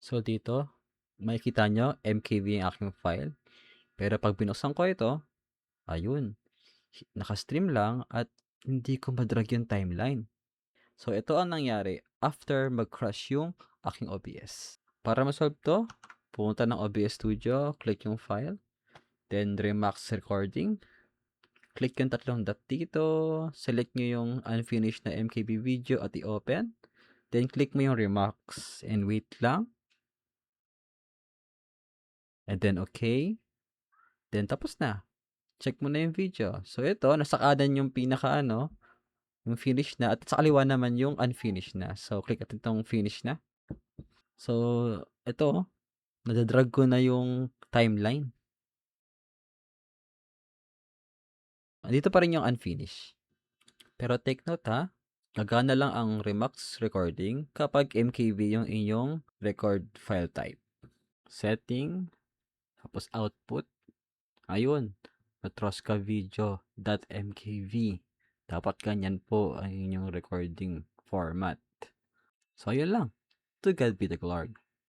So, dito, makikita nyo, MKV yung aking file. Pero pag binuksan ko ito, ayun, naka-stream lang at hindi ko madrag yung timeline. So, ito ang nangyari after mag-crash yung aking OBS. Para ma-solve to, pumunta ng OBS Studio, click yung file, then Remax Recording, click yung tatlong dot dito, select nyo yung unfinished na MKV video at i-open, then click mo yung Remax and wait lang, and then okay, then tapos na. Check mo na yung video. So, ito, nasa kanan yung yung finish na, at sa kaliwa naman yung unfinished na. So, click natin itong finish na. So, ito, nadadrag ko na yung timeline. Dito pa rin yung unfinished. Pero take note ha, gagana lang ang Remax recording kapag MKV yung inyong record file type. Setting, tapos output, ayun, Matroska video.mkv. Dapat ganyan po ang inyong recording format. So, ayun lang. To God be the glory.